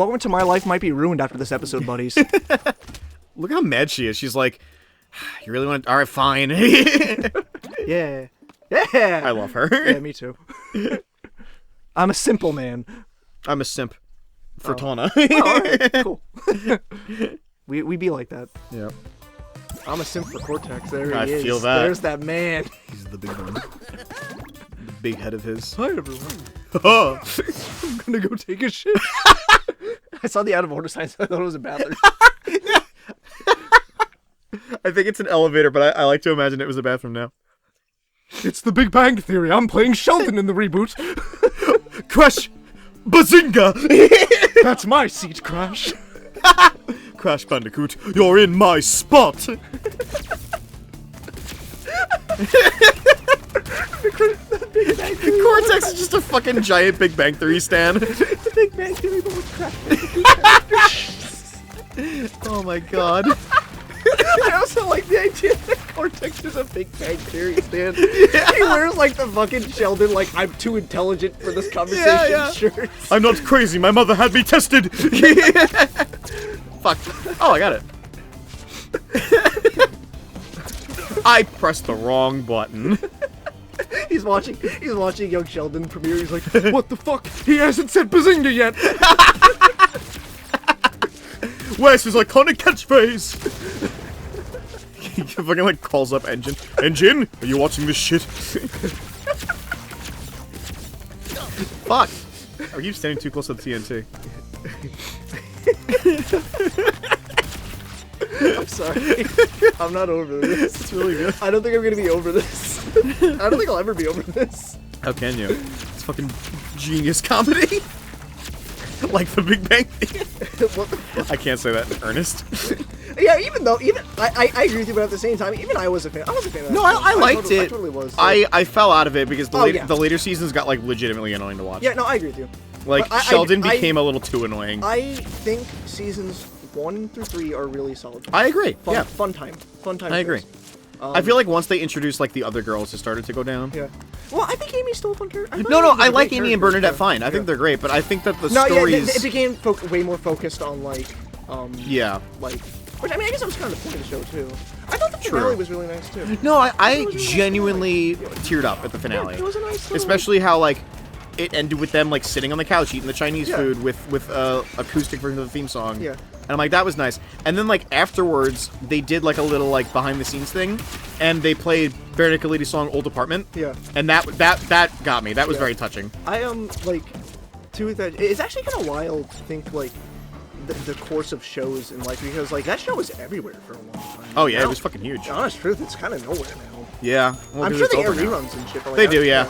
welcome to my life might be ruined after this episode, buddies. Look how mad she is. She's like, you really want to... Alright, fine. Yeah. Yeah! I love her. Yeah, me too. I'm a simple man. I'm a simp for Tawna. Oh, alright, cool. we be like that. Yeah. I'm a simp for Cortex. There I he is. feel that. There's that man. He's the big one. The big head of his. Hi, everyone. Oh. I'm gonna go take a shit. I saw the out of order sign, so I thought it was a bathroom. I think it's an elevator, but I like to imagine it was a bathroom now. It's the Big Bang Theory. I'm playing Sheldon in the reboot. Crash! Bazinga! That's my seat, Crash. Crash Bandicoot, you're in my spot! Cortex is just a fucking giant Big Bang Theory stan. The Big Bang Theory, but with Crash. Oh my god. I also like the idea that Cortex is a Big Bang Theory stan. Yeah. He wears like the fucking Sheldon, like, I'm too intelligent for this conversation shirt. I'm not crazy, my mother had me tested! Fuck. Oh, I got it. I pressed the wrong button. He's watching Young Sheldon premiere, he's like, what the fuck? He hasn't said Bazinga yet! Where's his iconic catchphrase? He fucking like calls up Engine. Engine, are you watching this shit? Fuck! I keep standing too close to the TNT. I'm sorry. I'm not over this. It's really good. I don't think I'm gonna be over this. I don't think I'll ever be over this. How can you? It's fucking genius comedy. Like the Big Bang Theory. What the fuck? I can't say that in earnest. Yeah, I agree with you, but at the same time, even I was a fan. I was a fan of that. No, I liked it. I totally was. I fell out of it because the the later seasons got like legitimately annoying to watch. Yeah, no, I agree with you. Like Sheldon became a little too annoying. I think seasons 1 through 3 are really solid. I agree. Fun, fun time. I agree. I feel like once they introduced like the other girls, it started to go down. Yeah. Well, I think Amy's still a fun character. No, I like Amy and Bernadette fine. I think they're great, but I think that the stories... it became way more focused on, like, yeah. Like... Which, I mean, I guess that was kind of the point of the show, too. I thought the finale was really nice, too. No, I genuinely teared up at the finale. Yeah, it was a nice little... Especially how, like, it ended with them, like, sitting on the couch eating the Chinese food with acoustic version of the theme song. Yeah. And I'm like, that was nice. And then, like, afterwards, they did, like, a little, like, behind-the-scenes thing, and they played Bare Naked Lady's song, Old Apartment. Yeah. And that got me. That was very touching. I, like, too, that it's actually kind of wild to think, like, the course of shows in life, because, like, that show was everywhere for a long time. Oh, yeah, it was fucking huge. The honest truth, it's kind of nowhere now. Yeah. Well, I'm sure they air reruns and shit. But, like, they do, yeah.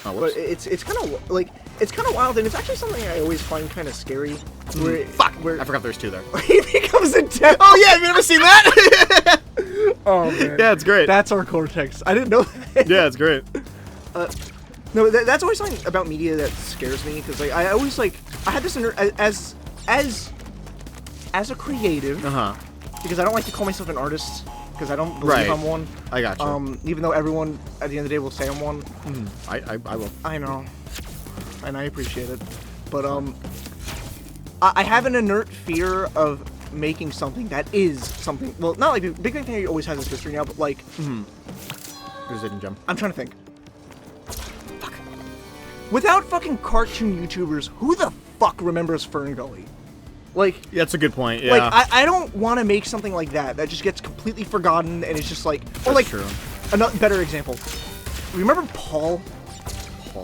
Oh, but it's kind of like it's kind of wild, and it's actually something I always find kind of scary. Where I forgot there's two there. He becomes a devil. Oh yeah, have you ever seen that? Oh man, yeah, it's great. That's our Cortex. I didn't know that. Yeah, it's great. No, that's always something about media that scares me, because like I always like I had this as a creative. Because I don't like to call myself an artist. Because I don't believe I'm one. I got you. Even though everyone at the end of the day will say I'm one. I will. I know. And I appreciate it. But I have an inert fear of making something that is something. Well, not like Big Bang Theory always has its history now, but like. Who's Hidden Gem? I'm trying to think. Fuck. Without fucking cartoon YouTubers, who the fuck remembers Fern Gully? Like, yeah, that's a good point. Yeah. Like, I don't want to make something like that just gets completely forgotten, and it's just like, or that's like, true. Another better example. Remember Paul?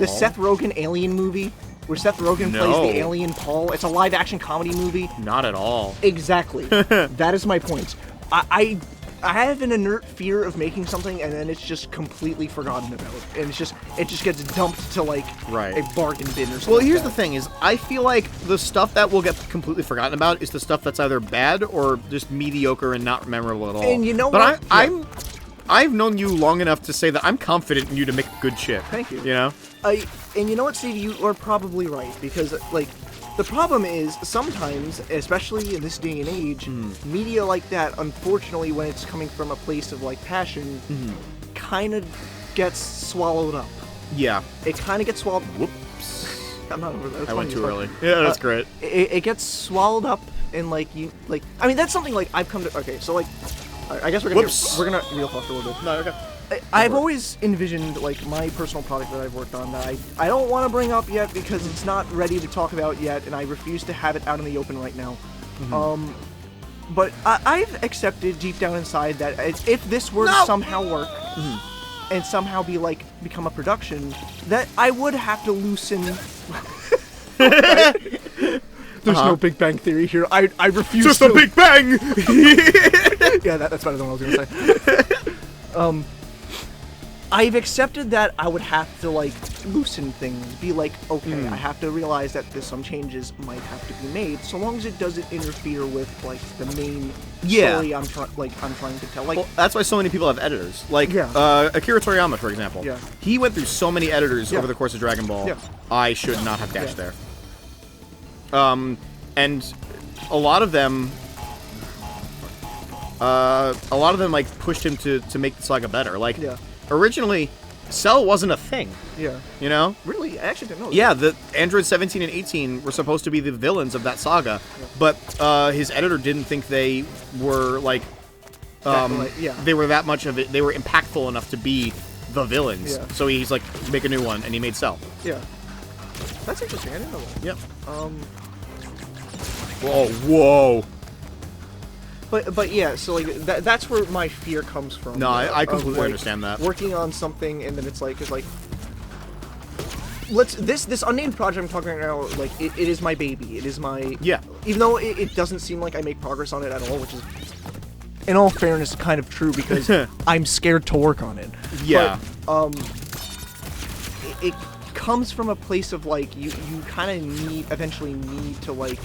The Seth Rogen alien movie, where Seth Rogen plays the alien Paul. It's a live-action comedy movie. Not at all. Exactly. That is my point. I have an inert fear of making something and then it's just completely forgotten about, and it just gets dumped to like a bargain bin or something. Well, here's the thing: is I feel like the stuff that will get completely forgotten about is the stuff that's either bad or just mediocre and not memorable at all. And you know what? But I've known you long enough to say that I'm confident in you to make good shit. Thank you. You know. And you know what, Steve? You are probably right, because like. The problem is, sometimes, especially in this day and age, media like that, unfortunately, when it's coming from a place of, like, passion, kind of gets swallowed up. Yeah. It kind of gets swallowed... Whoops. I'm not over that. I went too early. Yeah, that's great. It gets swallowed up in like I mean, that's something like I've come to. Okay, so like, I guess we're gonna real talk for a little bit. No, okay. I've always envisioned like my personal project that I've worked on that I don't want to bring up yet because it's not ready to talk about yet, and I refuse to have it out in the open right now. But I've accepted deep down inside that if this were to somehow work and somehow become a production, that I would have to loosen. There's no Big Bang Theory here. I refuse. Just a Big Bang. Yeah, that's better than what I was gonna say. I've accepted that I would have to loosen things, be like, okay, I have to realize that some changes might have to be made, so long as it doesn't interfere with the main story I'm trying to tell. Well, that's why so many people have editors. Akira Toriyama, for example. Yeah. He went through so many editors over the course of Dragon Ball. Yeah. I should not have dashed there. And a lot of them pushed him to make the saga better. Originally, Cell wasn't a thing. Yeah. You know? Really? I actually didn't know that. Yeah, the Android 17 and 18 were supposed to be the villains of that saga, but his editor didn't think they were they were that much of it. They were impactful enough to be the villains. Yeah. So he's like, make a new one, and he made Cell. Yeah. That's interesting. I didn't know that. Yep. Whoa. But yeah, so that's where my fear comes from. No, I completely understand that. Working on something and then it's this unnamed project I'm talking right now, it is my baby. It is my Even though it doesn't seem like I make progress on it at all, which is, in all fairness, kind of true because I'm scared to work on it. Yeah. But, it comes from a place of you kind of eventually need to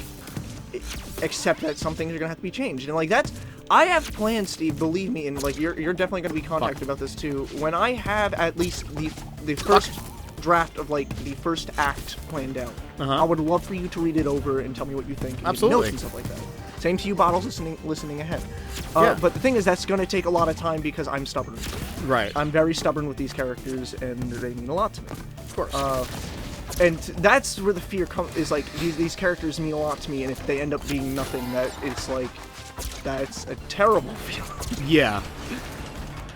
accept that some things are gonna have to be changed, and that's I have plans, Steve. Believe me, and you're definitely gonna be contacted about this too. When I have at least the first draft of the first act planned out, I would love for you to read it over and tell me what you think. And Absolutely. Notes and stuff like that. Same to you, Bottles, listening ahead. But the thing is, that's gonna take a lot of time because I'm stubborn. Right. I'm very stubborn with these characters, and they mean a lot to me. Of course. And that's where the fear comes, is these characters mean a lot to me, and if they end up being nothing, that's a terrible feeling. Yeah.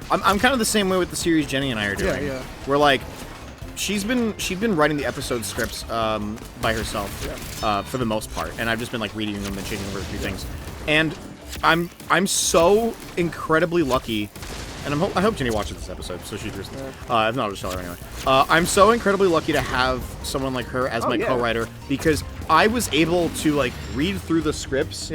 I'm kind of the same way with the series Jenny and I are doing. Yeah. Where she's been writing the episode scripts by herself for the most part, and I've just been reading them and changing over a few things. And I'm so incredibly lucky. And I hope Jenny watches this episode, so she's listening. If not, I'll just tell her anyway. I'm so incredibly lucky to have someone like her as my co-writer, because I was able to read through the scripts,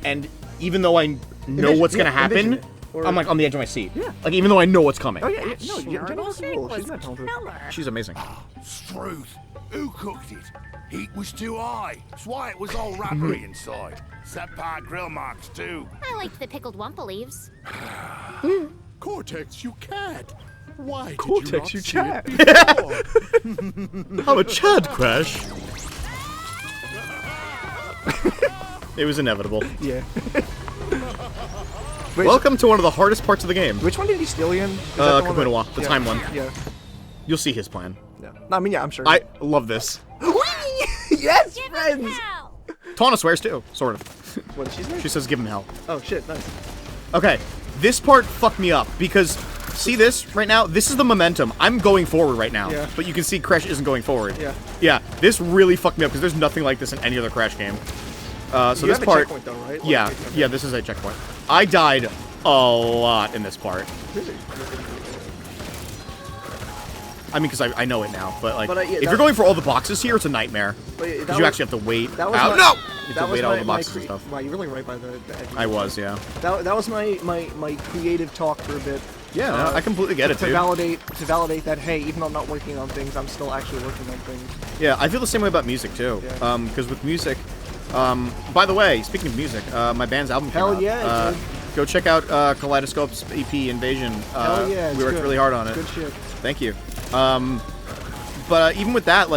and even though I know what's gonna happen, I'm on the edge of my seat. Yeah. Even though I know what's coming. Oh yeah. No, Jenny's cool. She's not talented. She's amazing. Struth. Who cooked it? Heat was too high. That's why it was all rubbery inside. Set grill marks too. I liked the pickled wampa leaves. Cortex, you can't. Why Cortex, did you you not can't. see it before? I'm a Chad Crash. It was inevitable. Yeah. Welcome to one of the hardest parts of the game. Which one did he steal again? Kapunawa, the time one. Yeah. You'll see his plan. Yeah. I mean, yeah, I'm sure. I love this. Yes, friends! Tawna swears too, sort of. What did she say? She says give him hell. Oh, shit, nice. Okay, this part fucked me up, because, see this right now? This is the momentum. I'm going forward right now, but you can see Crash isn't going forward. Yeah. Yeah, this really fucked me up, because there's nothing like this in any other Crash game. So you this have part... a checkpoint, though, right? Yeah, this is a checkpoint. I died a lot in this part. Really? I mean, because I know it now, but yeah, if you're going for all the boxes here, it's a nightmare. Because you actually have to wait. That was out. No! You have to wait out all the boxes and stuff. Wow, you're really right by the edge. I was, yeah. That was my creative talk for a bit. Yeah, no, I completely get it, to dude. validate that, hey, even though I'm not working on things, I'm still actually working on things. Yeah, I feel the same way about music, too. Yeah. Because with music... by the way, speaking of music, my band's album came out. Hell yeah, dude. Go check out Kaleidoscope's EP, Invasion. Hell yeah, we worked really hard on it. Good shit. Thank you. But even with that,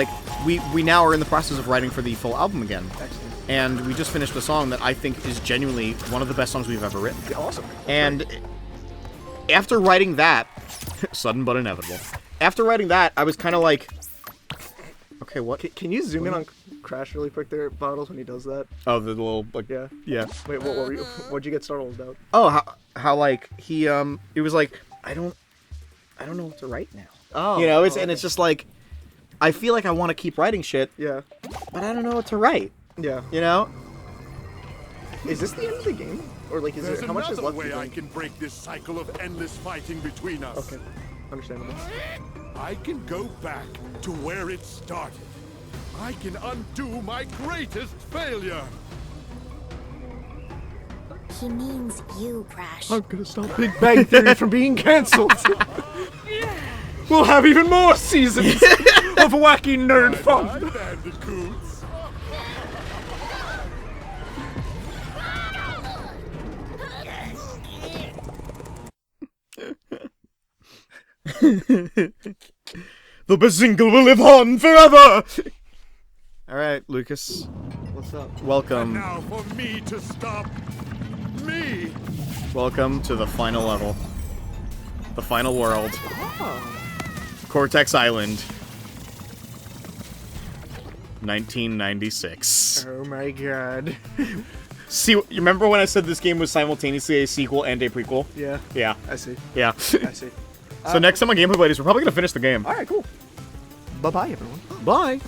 we now are in the process of writing for the full album again. Excellent. And we just finished a song that I think is genuinely one of the best songs we've ever written. Yeah, awesome. And after writing that, sudden but inevitable. After writing that, I was kind of like, Okay, what? Can you zoom in on Crash really quick there, Bottles, when he does that? Oh, the little like. Yeah. Yeah. Wait, what were you? What'd you get startled about? Oh, how like he it was like I don't know what to write now. Oh. You know, okay. it's just like I feel like I want to keep writing shit, Yeah. but I don't know what to write. Yeah. You know? Is this the end of the game, or like is There's there how much is another left? way of I the can break this cycle of endless fighting between us. Okay. Understandable. I can go back to where it started. I can undo my greatest failure. He means you, Crash. I'm gonna stop Big Bang Theory from being cancelled. We'll have even more seasons of wacky nerd fun. Bye, Bandicoots. The Bazingle will live on forever! Alright, Lucas. What's up? Welcome. Now for me to stop me. Welcome to the final level. The final world. Oh. Cortex Island. 1996. Oh my god. See, you remember when I said this game was simultaneously a sequel and a prequel? Yeah. Yeah. I see. Yeah. I see. So next time on Gameplay Buddies, we're probably gonna finish the game. All right. Cool. Bye bye, everyone. Bye!